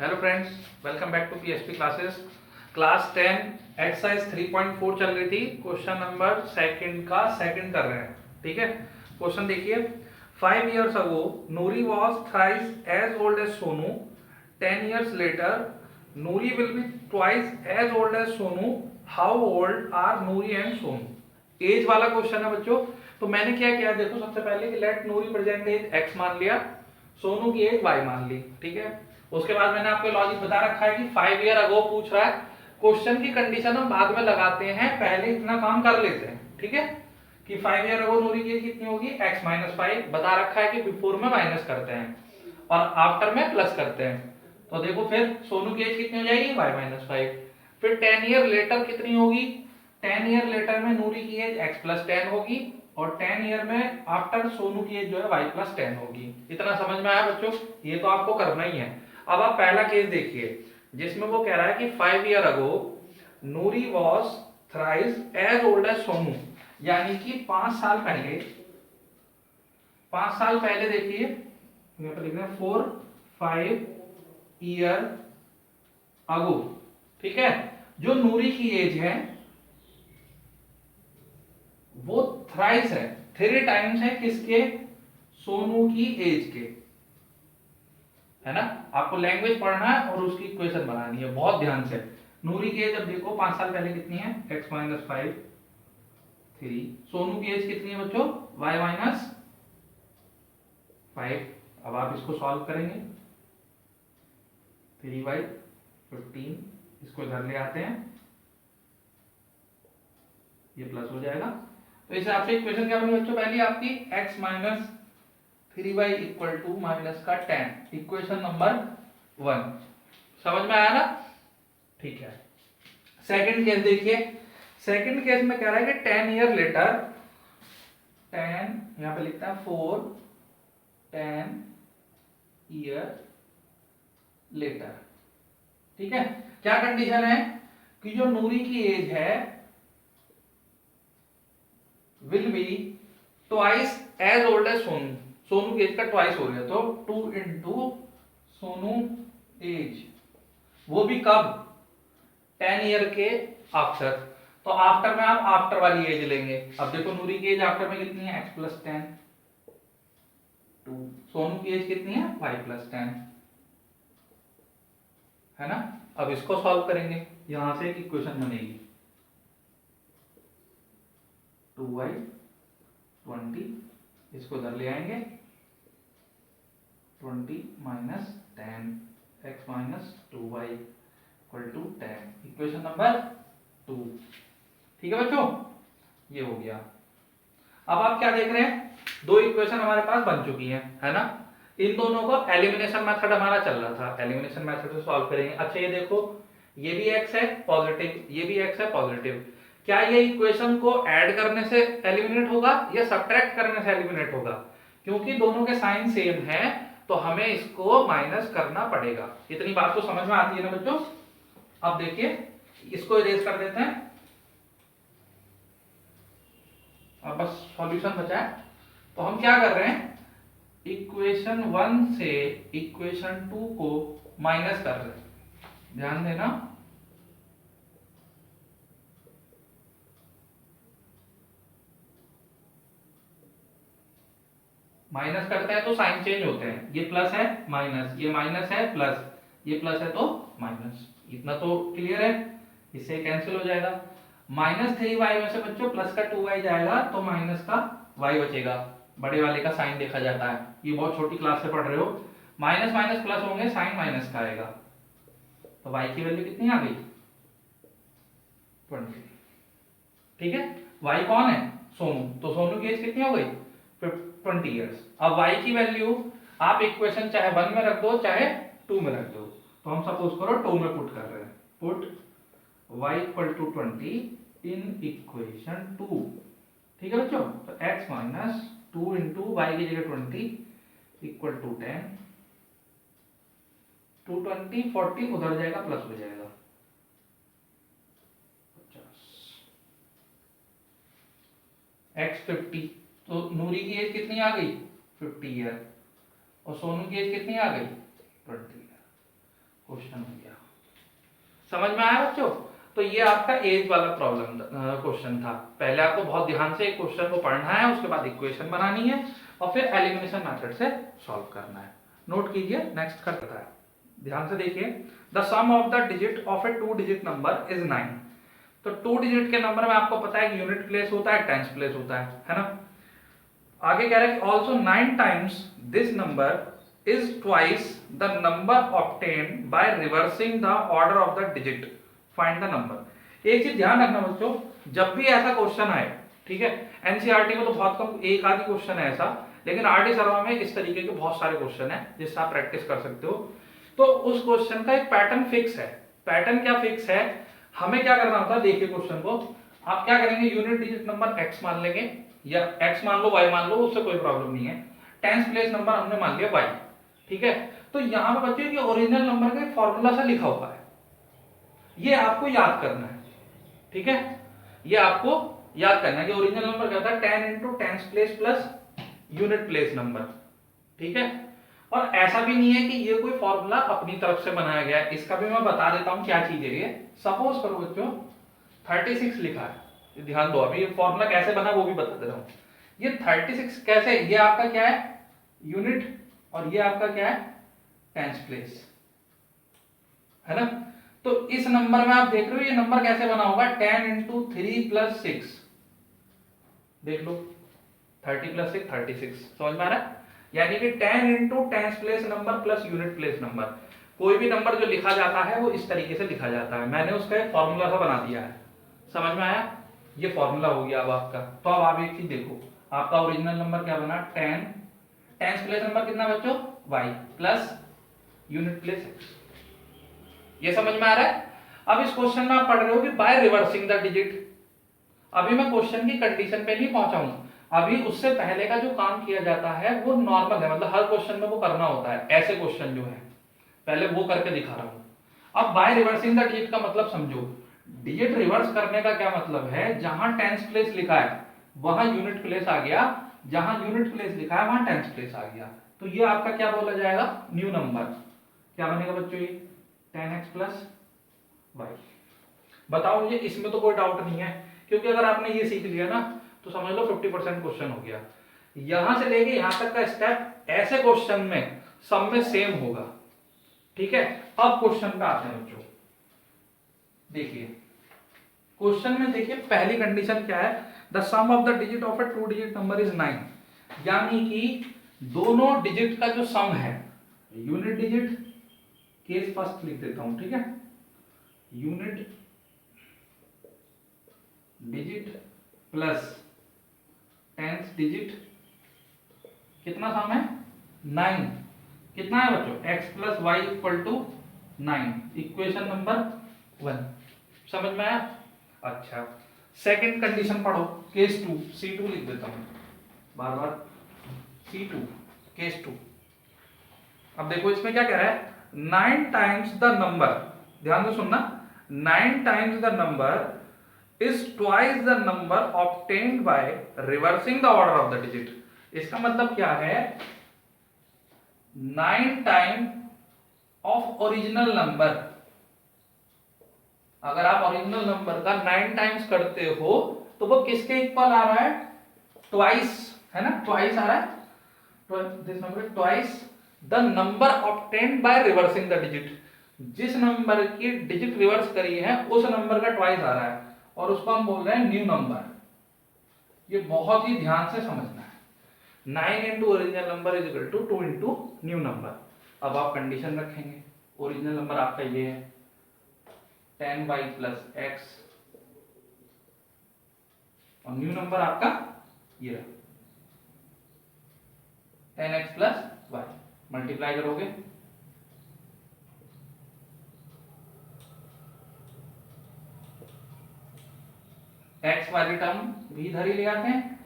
Hello friends, welcome back to PHP classes. Class 10 exercise 3.4 चल रही थी। क्वेश्चन नंबर सेकंड का सेकंड कर रहे हैं। ठीक है, क्वेश्चन देखिए। 5 years ago Nuri was thrice as old as Sonu. 10 years later Nuri will be twice as old as Sonu. How old are Nuri and Sonu? Age वाला question है बच्चों। तो मैंने क्या किया, देखो सबसे पहले कि लेट नूरी प्रेजेंट एज एक्स मान लिया, सोनू की एज वाई मान ली। ठीक है, उसके बाद मैंने आपको लॉजिक बता रखा है कि 5 year अगो पूछ रहा है। क्वेश्चन की कंडीशन हम बाद में लगाते हैं, पहले इतना काम कर लेते हैं। ठीक है, कि 5 year अगो नूरी की एज कितनी होगी, x माइनस 5 बता रखा है कि बिफोर में माइनस करते हैं और आफ्टर में प्लस करते हैं। तो देखो फिर सोनू की एज कितनी हो जाएगी, y माइनस 5। फिर 10 year लेटर कितनी होगी, 10 year लेटर में नूरी की एज x प्लस 10 होगी और 10 ईयर में आफ्टर सोनू की एज जो है y प्लस 10 होगी। इतना समझ में आया बच्चों? ये तो आपको करना ही है। अब आप पहला केस देखिए जिसमें वो कह रहा है कि 5 year ago Nuri was thrice as old as Sonu, यानी कि 5 साल पहले, 5 साल पहले देखिए यहाँ पर लिख रहे हैं 5 year अगो। ठीक है, जो नूरी की एज है वो थ्राइस है, 3 टाइम्स है किसके, सोनू की एज के। है ना, आपको लैंग्वेज पढ़ना है और उसकी इक्वेशन बनानी है बहुत ध्यान से। नूरी की एज अब देखो 5 साल पहले कितनी है, x माइनस 5 3। सोनू की एज कितनी है बच्चों, y माइनस 5। अब आप इसको सॉल्व करेंगे, 3y 15, इसको इधर ले आते हैं, ये प्लस हो जाएगा। तो इस हिसाब से इक्वेशन क्या बनी बच्चों, पहली आपकी x minus 3y equal to minus का 10, इक्वेशन नंबर 1। समझ में आया ना? ठीक है, सेकंड केस देखिए। सेकंड केस में कह रहा है कि 10 ईयर लेटर, 10 यहां पे लिखता है 10 ईयर लेटर। ठीक है, क्या कंडीशन है कि जो नूरी की एज है will be twice as old as Sonu, Sonu की एज का ट्वाइस हो गया, तो 2 इंटू सोनू एज, वो भी कब, 10 ईयर के आफ्टर। तो आफ्टर में आप आफ्टर वाली एज लेंगे। अब देखो नूरी की एज आफ्टर में कितनी है, x प्लस 10, 2। सोनू की एज कितनी है, y प्लस 10। है ना, अब इसको सॉल्व करेंगे, यहां से एक इक्वेशन बनेगी 2y 20, इसको इधर ले आएंगे 20 minus 10 x minus 2y equal to 10, equation number 2। ठीक है बच्चों, ये हो गया। अब आप क्या देख रहे हैं, दो इक्वेशन हमारे पास बन चुकी हैं, है ना। इन दोनों को एलिमिनेशन मेथड हमारा चल रहा था, एलिमिनेशन मेथड से सॉल्व करेंगे। अच्छा ये देखो, ये भी x है पॉजिटिव, ये भी x है पॉजिटिव। क्या ये इक्वेशन को ऐड करने से एलिमिनेट होगा या सब्ट्रैक्ट करने से एलिमिनेट होगा? क्योंकि दोनों के साइन सेम है तो हमें इसको माइनस करना पड़ेगा। इतनी बात तो समझ में आती है ना बच्चों? अब देखिए इसको इरेज कर देते हैं, अब बस सॉल्यूशन बचा है। तो हम क्या कर रहे हैं, इक्वेशन 1 से इक्वेशन 2 को माइनस कर रहे हैं, ध्यान देना। माइनस करते हैं तो साइन चेंज होते हैं, ये प्लस है माइनस, ये माइनस है प्लस, ये प्लस है तो माइनस। इतना तो क्लियर है, इससे कैंसिल हो जाएगा। माइनस 3y में से बच्चों प्लस का 2y जाएगा तो माइनस का y बचेगा। बड़े वाले का साइन देखा जाता है, ये बहुत छोटी क्लास से पढ़ रहे हो। माइनस माइनस प्लस होंगे, साइन माइनस का आएगा, तो y की वैल्यू कितनी आ गई, 20। ठीक है, y कौन है, सोनू, तो सोनू की एज कितनी हो गई, 20 इयर्स। अब y की वैल्यू आप इक्वेशन चाहे 1 में रख दो चाहे 2 में रख दो, तो हम सपोज करो 2 में पुट कर रहे हैं, put y equal to 20 in equation 2। ठीक है बच्चों, तो x माइनस 2 इंटू वाई की जगह 20 इक्वल टू 10, 220 40 उधर जाएगा प्लस हो जाएगा 50, x 50। तो नूरी की एज कितनी आ गई, 50 ईयर, और सोनू की एज कितनी आ गई, 20 ईयर। क्वेश्चन हो गया। समझ में आया बच्चों? तो ये आपका एज वाला प्रॉब्लम क्वेश्चन था। पहले आपको बहुत ध्यान से क्वेश्चन को पढ़ना है, उसके बाद इक्वेशन बनानी है और फिर एलिमिनेशन मेथड से सॉल्व करना है। नोट कीजिए, नेक्स्ट करता है, ध्यान से देखिए। The sum of the digit of a 2 digit number is 9। तो 2 डिजिट के नंबर में आपको पता है यूनिट प्लेस होता है, टेंस प्लेस होता है ना। आगे कह रहा है also 9 times this number is twice the number obtained by reversing the order of the digit, find the number. एक चीज ध्यान रखना बच्चों, जब भी ऐसा क्वेश्चन आए, ठीक है, एनसीईआरटी में तो बहुत कम एक आधी क्वेश्चन है ऐसा, लेकिन आरटी शर्मा में इस तरीके के बहुत सारे क्वेश्चन है जिससे आप प्रैक्टिस कर सकते हो। तो उस क्वेश्चन का एक पैटर्न फिक्स है। पैटर्न क्या फिक्स है, हमें क्या करना होता है, देखिए क्वेश्चन को आप क्या करेंगे, यूनिट डिजिट नंबर x मान लेंगे, या x मान लो y मान लो, उससे कोई प्रॉब्लम नहीं है। टेंस प्लेस नंबर हमने मान लिया y, ठीक है। तो यहां पे बच्चों ये ओरिजिनल नंबर का फॉर्मूला सा लिखा हुआ है, ये आपको याद करना है, ठीक है। ये आपको याद करना है कि ओरिजिनल नंबर क्या होता है, 10 into tens place plus unit place number, ठीक है। और ऐसा भी नहीं है कि ये कोई फॉर्मूला अपनी तरफ से बनाया गया है, इसका भी मैं बता देता हूं क्या चीज है ये। सपोज करो बच्चों 36 लिखा है, ध्यान दो, अभी ये फॉर्मूला कैसे बना वो भी बता दे रहा हूं। ये 36 कैसे, ये आपका क्या है यूनिट, और ये आपका क्या है टेंस प्लेस, है ना। तो इस नंबर में आप देख रहे हो ये नंबर कैसे बना होगा, 10 इंटू 3 प्लस 6, देख लो 30 प्लस 6 36, समझ में आ रहा है। यानी कि 10 into tens place number plus unit place number, कोई भी नंबर जो लिखा जाता है वो इस तरीके से लिखा जाता है। मैंने उसका एक फॉर्मूला सा बना दिया है, समझ में आया, ये फॉर्मूला हो गया अब आपका। तो अब आप एक चीज देखो, आपका ओरिजिनल नंबर क्या बना 10, टेंस प्लेस नंबर कितना बच्चों y plus unit place x, ये समझ में आ रहा है। अब इस क्वेश्चन में आप पढ़ रहे हो कि बाय रिवर्सिंग द डिजिट, अभी मैं क्वेश्चन की कंडीशन पे नहीं पहुंचा हूं, अभी उससे पहले का जो काम किया जाता है वो नॉर्मल है, मतलब हर क्वेश्चन में वो करना होता है, ऐसे क्वेश्चन जो है पहले वो करके दिखा रहा हूं। अब बाय रिवर्सिंग द डिजिट का मतलब समझो, डिजिट रिवर्स करने का क्या मतलब है, जहां टेंस प्लेस लिखा है वहां यूनिट प्लेस आ गया, जहां यूनिट प्लेस लिखा है वहां टेंस प्लेस आ गया, तो ये आपका क्या बोला जाएगा न्यू नंबर। क्या बनेगा बच्चों ये 10x प्लस वाई। बताओ मुझे, इसमें तो कोई डाउट नहीं है, क्योंकि अगर आपने ये सीख लिया ना तो समझ लो 50% क्वेश्चन हो गया। यहां से लेके यहां तक का स्टेप ऐसे क्वेश्चन में सब में सेम होगा, ठीक है। अब क्वेश्चन पे आते हैं बच्चों, देखिए क्वेश्चन में देखिए पहली कंडीशन क्या है, the sum of the digit of a 2 digit number is 9, यानी कि दोनों डिजिट का जो सम है, यूनिट डिजिट, केस फर्स्ट लिख देता हूं, ठीक है, unit digit plus tens digit, कितना सम है 9, कितना है बच्चों x plus Y equal to 9, equation number 1, समझ में आया। अच्छा सेकंड कंडीशन पढ़ो, केस 2, C2 लिख देता हूं बार बार, C2 केस 2। अब देखो इसमें क्या कह रहा है, 9 टाइम्स द नंबर, ध्यान से सुनना, 9 times the number is twice the number obtained by reversing the order of the digit। इसका मतलब क्या है, 9 टाइम ऑफ ओरिजिनल नंबर, अगर आप ओरिजिनल नंबर का 9 टाइम्स करते हो तो वो किसके इक्वल आ रहा है, ट्वाइस, है ना, ट्वाइस आ रहा है, this number twice the number obtained by reversing the digit, जिस नंबर की डिजिट रिवर्स करी है उस नंबर का ट्वाइस आ रहा है, और उसको हम बोल रहे हैं न्यू नंबर। ये बहुत ही ध्यान से समझना है, 9 into original number is equal to 2 into new number. अब आप कंडीशन रखेंगे, ओरिजिनल नंबर आपका ये है 10y प्लस x, और न्यू नंबर आपका ये रहा 10x प्लस y, मल्टीप्लाई करोगे x वाली टर्म भी इधर ही ले आते हैं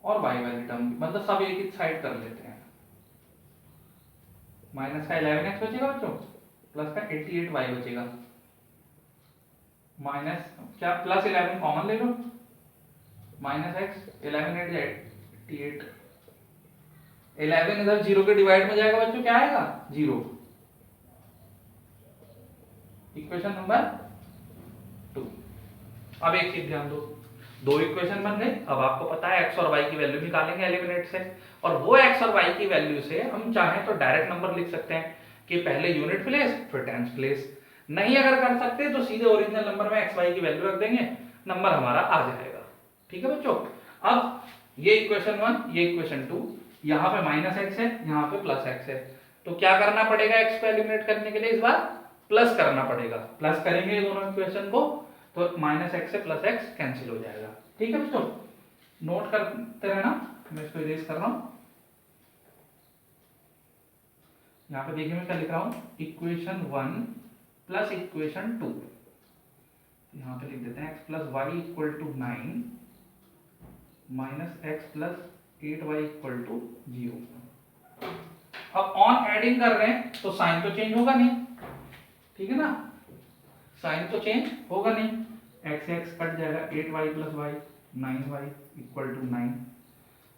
और y वाली टर्म, मतलब सब एक ही साइड कर लेते हैं, माइनस का 11x बचेगा बच्चों, प्लस का 88y बचेगा, माइनस क्या प्लस 11 कॉमन ले लो, माइनस x 11 88, 11 इधर 0 के डिवाइड में जाएगा बच्चों, क्या आएगा 0, इक्वेशन नंबर 2। अब एक चीज ध्यान दो, दो इक्वेशन बन गई। अब आपको पता है x और y की वैल्यू निकालेंगे एलिमिनेट से, और वो x और y की वैल्यू से हम चाहें तो डायरेक्ट नंबर लिख सकते हैं कि पहले यूनिट प्लेस फिर टेंस प्लेस। नहीं अगर कर सकते तो सीधे ओरिजिनल नंबर में x y की वैल्यू रख देंगे, नंबर हमारा आ जाएगा। ठीक है बच्चों। अब ये इक्वेशन 1, ये इक्वेशन 2, यहाँ पे माइनस एक्स है, यहाँ पे प्लस एक्स है, तो क्या करना पड़ेगा x को एलिमिनेट करने के लिए, इस बार प्लस करना पड़ेगा। प्लस करेंगे दोनों इक्वेशन को तो माइनस एक्स से प्लस एक्स कैंसिल हो जाएगा। ठीक है बच्चों, नोट करते रहना, मैं इसको इरेज कर रहा हूं। यहाँ पे देखिए मैं क्या लिख रहा हूं, इक्वेशन 1 प्लस इक्वेशन 2, यहाँ पे लिख देते हैं x plus Y equal to 9 minus X plus 8y equal to 0। अब ऑन एडिंग कर रहे हैं तो साइन तो चेंज होगा नहीं, ठीक है ना, साइन तो चेंज होगा नहीं, x से x कट जाएगा, 8y plus y 9y equal to 9,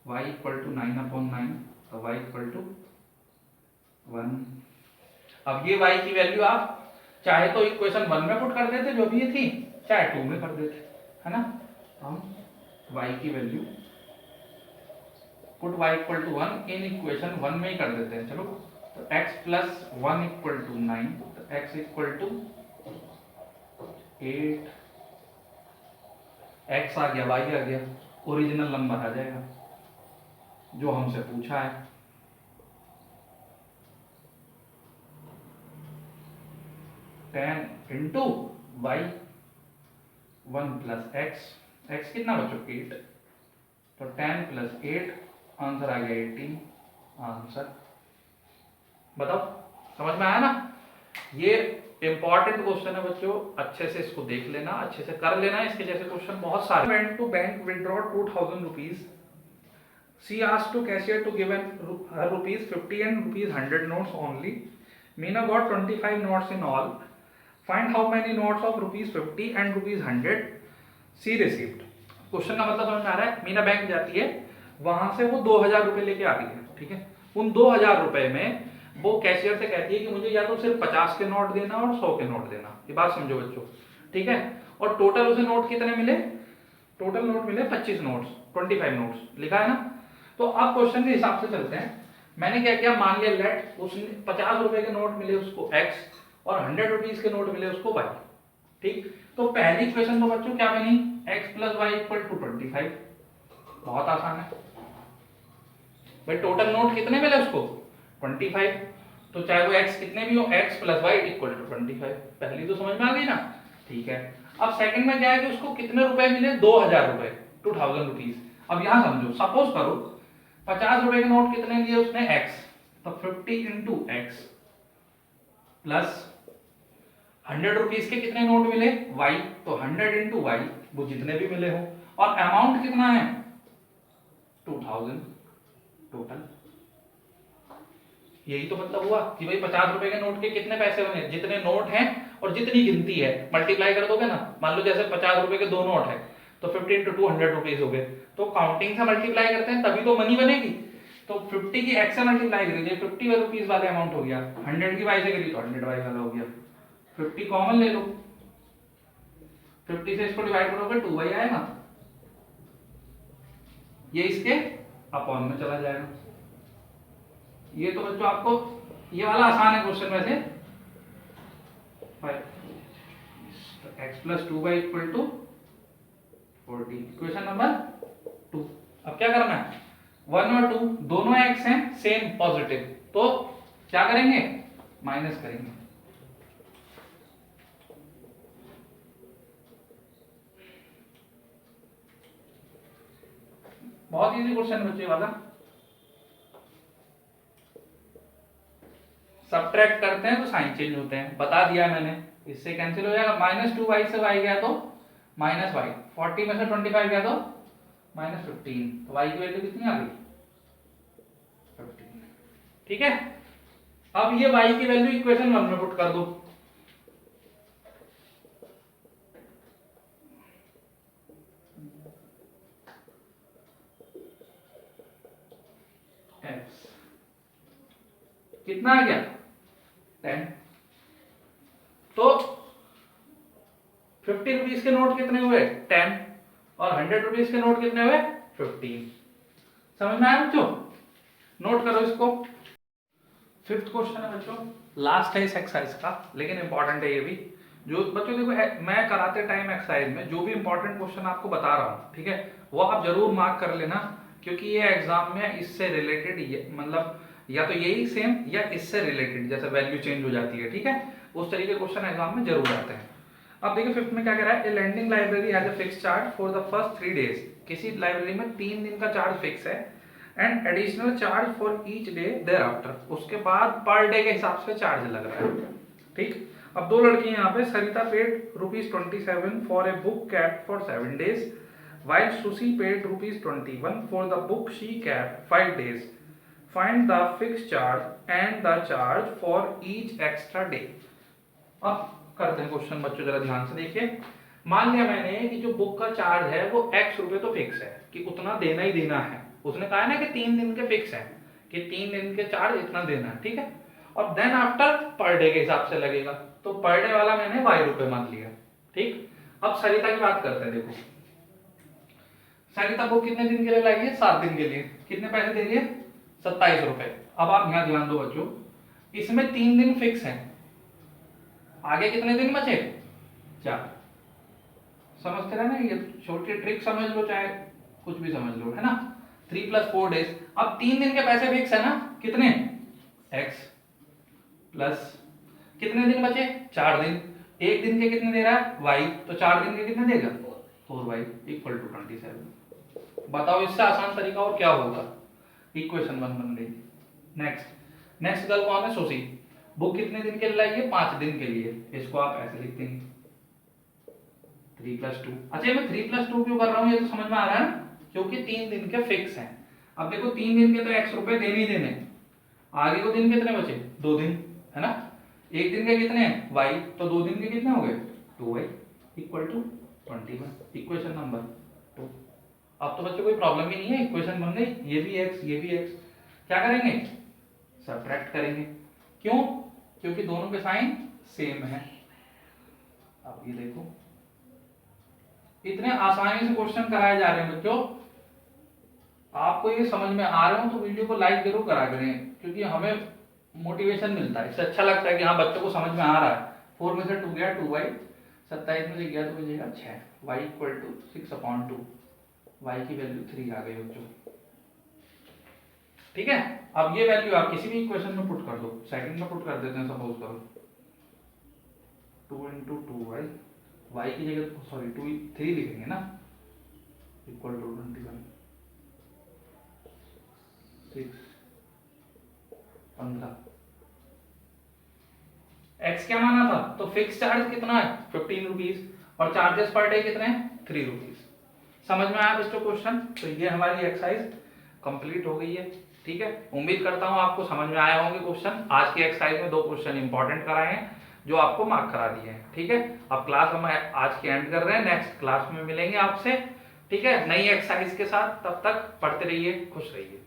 y equal to 9/9, तो y इक्वल टू 1। अब ये y की वैल्यू आप चाहे तो इक्वेशन 1 में पुट कर देते जो भी ये थी, चाहे 2 में कर देते, है ना। हम y की value put y equal to 1 in equation 1 में ही कर देते हैं। चलो, तो x प्लस 1 इक्वल टू 9, तो x इक्वल टू 8, x आ गया, y आ गया, ओरिजिनल नंबर आ जाएगा जो हमसे पूछा है। Ten into Y 1 plus X कितना बच्चों 8, तो 10 प्लस 8 आंसर आ गया 18 आंसर। बताओ समझ में आया ना। ये इंपॉर्टेंट क्वेश्चन है बच्चों, अच्छे से इसको देख लेना, अच्छे से कर लेना, इसके जैसे क्वेश्चन बहुत सारे। Went to bank withdraw 2000 rupees, she asked to cashier to give her rupees 50 and rupees 100 notes only. Meena got 25 notes in all. Find how many notes of rupees 50 and rupees 100 she received. Question का मतलब समझ में आ रहा है। Meena bank जाती है, वहां से वो 2000 रुपए लेके आती है, ठीक है। उन 2000 रुपए में वो कैशियर से कहती है कि मुझे या तो सिर्फ 50 के नोट देना और 100 के नोट देना। ये बात समझो बच्चों, ठीक है। और टोटल उसे नोट कितने मिले, टोटल नोट मिले 25 नोट्स, 25 नोट्स लिखा है ना। तो अब क्वेश्चन के हिसाब से चलते हैं। मैंने क्या किया, मान लिया लेट उसने 50 रुपए के नोट मिले उसको x और 100 रुपीज के नोट मिले उसको y, ठीक। तो पहली इक्वेशन तो बच्चों क्या बनी, x plus Y equal to 25। बहुत आसान है भाई, टोटल नोट कितने मिले उसको 25, तो चाहे वो x कितने भी हो, x plus Y equal to 25। पहली तो समझ में आ गई ना, ठीक है। अब सेकंड में क्या है कि उसको कितने रुपए मिले, 2000 रुपए, 2000 रुपीज। अब यहां समझो, सपोज करो 50 रुपए के नोट कितने लिए उसने x, तो 50 इंटू एक्स प्लस 100 रुपीज के कितने नोट मिले y, तो 100 इंटू वाई, वो जितने भी मिले हो, और अमाउंट कितना है 2000 टोटल। यही तो मतलब हुआ कि भाई 50 रुपए के नोट के कितने पैसे बने, जितने नोट हैं और जितनी गिनती है मल्टीप्लाई कर दोगे ना। मान लो जैसे 50 रुपए के 2 नोट है तो 50 इंटू 2 100 रुपीज हो गए, तो काउंटिंग से मल्टीप्लाई करते हैं तभी तो मनी बनेगी। तो 50 की x से मल्टीप्लाई करिए, 50 रुपीज वाले अमाउंट हो गया, 100 की y से करिए तो 100 y वाला हो गया। 50 कॉमन ले लो, 50 से इसको डिवाइड करोगे 2y आएगा, ये इसके अपॉन में चला जाएगा। ये तो बच्चों आपको ये वाला आसान है क्वेश्चन वैसे। x plus 2y equal to 40, equation number 2। अब क्या करना है, 1 और 2 दोनों x हैं सेम पॉजिटिव, तो क्या करेंगे, माइनस करेंगे। बहुत इजी क्वेश्चन बच्चे वाला। सब्ट्रैक्ट करते हैं तो साइन चेंज होते हैं, बता दिया मैंने। इससे कैंसिल हो जाएगा, -2y से y गया तो -y, 40 में से 25 गया तो -15, तो y की वैल्यू कितनी आ गई 15, ठीक है। अब ये y की वैल्यू इक्वेशन 1 में पुट कर दो, x कितना आ गया 10, तो 50 रुपीज के नोट कितने हुए 10 और 100 रुपीज के नोट कितने हुए 15। समझ में आया बच्चों? नोट करो इसको। फिफ्थ क्वेश्चन है बच्चों, लास्ट है इस एक्सरसाइज का, लेकिन इंपॉर्टेंट है ये भी। जो बच्चों देखो मैं कराते टाइम एक्सरसाइज में जो भी इंपॉर्टेंट क्वेश्चन आपको बता रहा हूँ, ठीक है, वो आप जरूर मार्क कर लेना, क्योंकि ये एग्जाम में इससे रिलेटेड मतलब या तो यही सेम या इससे रिलेटेड, जैसे वैल्यू चेंज हो जाती है, ठीक है, उस तरीके के क्वेश्चन एग्जाम में जरूर आते हैं। अब देखिए फिफ्थ में क्या कह रहा है, a lending library has a fix charge for the first 3 days. किसी लाइब्रेरी में 3 दिन का चार्ज फिक्स है and additional charge for each day thereafter. उसके बाद पर डे के हिसाब से चार्ज लग रहा है, ठीक। अब दो लड़की यहाँ पे, Sarita paid ₹27 for a book kept for 7 days while Susi paid ₹21 for the book she kept 5 days. Find the fixed charge and the charge for each extra day. अब करते हैं क्वेश्चन बच्चों, जरा ध्यान से देखिए। मान लिया मैंने कि जो बुक का चार्ज है वो X रुपए तो फिक्स है कि उतना देना ही देना है। उसने कहा है ना कि 3 दिन के फिक्स है कि 3 दिन के चार्ज इतना देना है, ठीक है। और देन आफ्टर पर डे के हिसाब से लगेगा, तो पर डे वाला मैंने Y रुपए मान लिया, ठीक। अब सरिता की बात करते हैं। देखो सरिता बुक कितने दिन के लिए लाई है? 7 दिन के लिए। कितने पैसे दे रही है? 27 रुपए। अब आप यहाँ ध्यान दो बच्चों, इसमें 3 दिन फिक्स है, आगे कितने दिन बचे? 4। समझते रहे ना, ये छोटी ट्रिक समझ लो, चाहे कुछ भी समझ लो, है ना। 3 + 4 days। अब 3 दिन के पैसे फिक्स है ना, कितने? X प्लस कितने दिन बचे? 4 दिन। एक दिन के कितने दे रहा है? Y। तो 4 दिन के कितने देगा? 4y = 27। बताओ इससे आसान तरीका और क्या होगा? इक्वेशन 1 बन गई। नेक्स्ट गर्ल कौन है? सोसी। बुक कितने दिन के लिए लाई है? 5 दिन के लिए। इसको आप ऐसे लिख देंगे 3 + 2। अच्छा मैं 3 + 2 क्यों कर रहा हूँ, ये तो समझ में आ रहा है ना, क्योंकि 3 दिन के फिक्स हैं। अब देखो 3 दिन के तो X रुपए देने ही देने, आगे को दिन कितने बचे? 2 दिन, है ना। एक दिन के कितने हैं? Y। तो 2 दिन के कितने हो गए? 2y = 21। Equation number 2। अब तो बच्चों कोई प्रॉब्लम ही नहीं है, इक्वेशन बन गई, ये भी x ये भी x। क्या करेंगे? सब्ट्रैक्ट करेंगे। क्यों? क्योंकि दोनों के साइन सेम है। अब ये देखो, इतने आसानी से क्वेश्चन कराए जा रहे हैं बच्चों। आपको ये समझ में आ रहे हो तो वीडियो को लाइक जरूर करा करें, क्योंकि हमें मोटिवेशन मिलता है, इससे अच्छा लगता है कि हाँ बच्चों को समझ में आ रहा है। 4 में से 2 गया 2y, 27 में से गया तो बचेगा 6, y = 6/2। y की वैल्यू 3 आ गई बच्चों, ठीक है। अब ये वैल्यू आप किसी भी इक्वेशन में पुट कर दो। सेकंड में पुट कर देते हैं, सपोज करो 2 × 2y, y की जगह सॉरी 3 लिखेंगे ना, = 21, 6, 15। x क्या माना था? तो फिक्स चार्ज कितना है? 15 रुपीज, और चार्जेस पर डे कितने हैं? 3 रुपीज। समझ में आया बच्चों क्वेश्चन? तो ये हमारी एक्सरसाइज कंप्लीट हो गई है, ठीक है। उम्मीद करता हूँ आपको समझ में आए होंगे क्वेश्चन। आज की एक्सरसाइज में 2 क्वेश्चन इंपॉर्टेंट कराए हैं जो आपको मार्क करा दिए हैं, ठीक है। अब क्लास हम आज की एंड कर रहे हैं, नेक्स्ट क्लास में मिलेंगे आपसे, ठीक है, नई एक्सरसाइज के साथ। तब तक पढ़ते रहिए, खुश रहिए।